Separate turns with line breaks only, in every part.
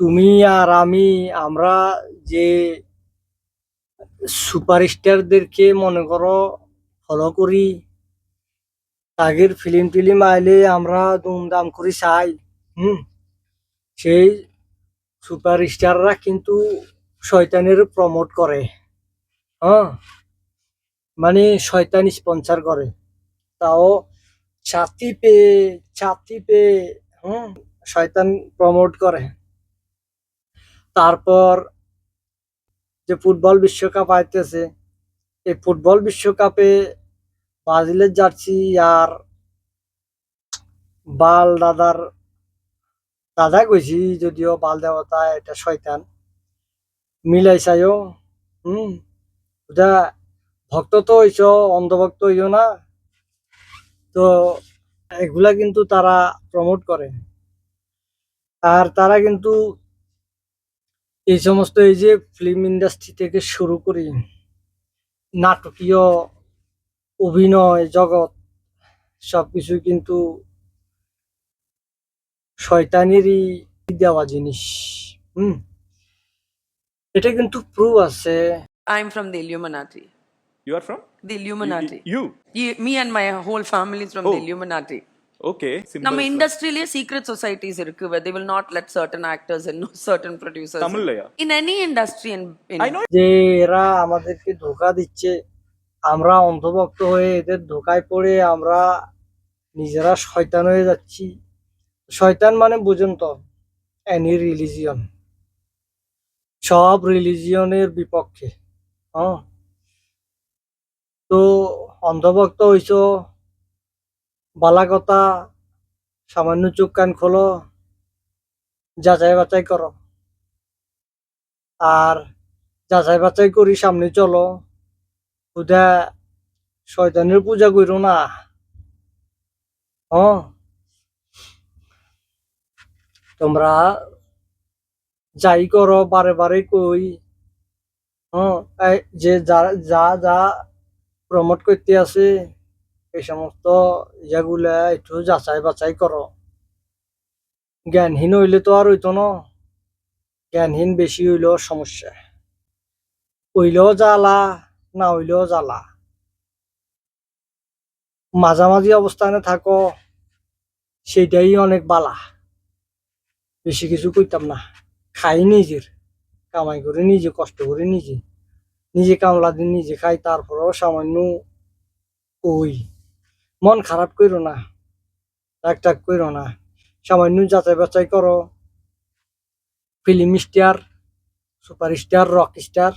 তুমি আর আমি আমরা যে সুপারস্টারদেরকে মনে করো ফলো করি, তাদের ফিল্ম টিলিম আইলে আমরা দুমদাম করে চাই। হুম সেই সুপারস্টাররা কিন্তু শয়তানের প্রমোট করে। হ্যাঁ, মানে শয়তান স্পন্সর করে, তাও ছাতি পেয়ে ছাতি পেয়ে। হুম শয়তান প্রমোট করে। তারপর যে ফুটবল বিশ্বকাপ আইতেছে, এই ফুটবল বিশ্বকাপে ব্রাজিলের জার্সি আর বাল দাদা কইছি, যদিও বাল দেবতা এটা শয়তান মিলাইছাইও। হুম ওটা ভক্ত তো হইছ, অন্ধভক্ত হইও না। তো এগুলা কিন্তু তারা প্রমোট করে। আর তারা কিন্তু এই সমস্ত এই যে ফিল্ম ইন্ডাস্ট্রি থেকে শুরু করি নাটকীয় অভিনয় জগৎ, সবকিছু কিন্তু শয়তানেরই দেওয়া জিনিস। হুম এটা কিন্তু প্রুফ আছে।
I'm from the Illuminati.
You are from?
The Illuminati.
You?
Me and my whole family is from the
Oh.
Illuminati.
Okay. Symbol
நம்ம
is from-
இண்டஸ்ட்ரியிலேயே சீக்ரெட் சொசைட்டிஸ் இருக்கு where they will not let certain actors and certain producers
Tamillaya?
in any industry in
I know.
যে এরা আমাদেরকে ধোঁকা দিচ্ছে, আমরা অন্ধভক্ত হয়ে এদের ধোঁকায় পড়ে আমরা নিজেরা শয়তান হয়ে যাচ্ছি। শয়তান মানে বুঝুন তো, এনি রিলিজিয়ন, সব রিলিজিয়নের বিপক্ষে। হ্যাঁ, তো অন্ধভক্ত হইছ, বালা কথা, সামান্য চোখ কান খোলো, যাচাই বাছাই করো। আর যাচাই বাছাই করি সামনে চলো, খুদা শয়তানের পূজা করো না। হ্যাঁ, তোমরা যাই করো বারে বারে কই। হ্যাঁ, যে যা যা যা প্রমোট করতে আছে এই সমস্ত ইয়াগুলা একটু যাচাই বাছাই করো। জ্ঞানহীন হইলে তো আর হইতো না, জ্ঞানহীন বেশি হইলেও সমস্যা, হইলেও জ্বালা, না হইলেও জ্বালা। মাঝামাঝি অবস্থানে থাকো, সেটাই অনেক বালা। বেশি কিছু কইতাম না, খাই নিজের কামাই করে নিজে কষ্ট করে নিজে নিজে কামলা দিন নিজে খাই, তারপরেও সামান্য ওই মন খারাপ করো না, রাগ টাগ করো না, সামান্য যাচাই বাছাই করো। Film star, superstar, rock star,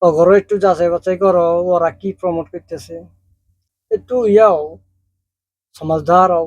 ওগরও একটু যাচাই বাছাই করো, ওরা কি প্রমোট করতেছে, একটু ইয়াও সমাজদার হও।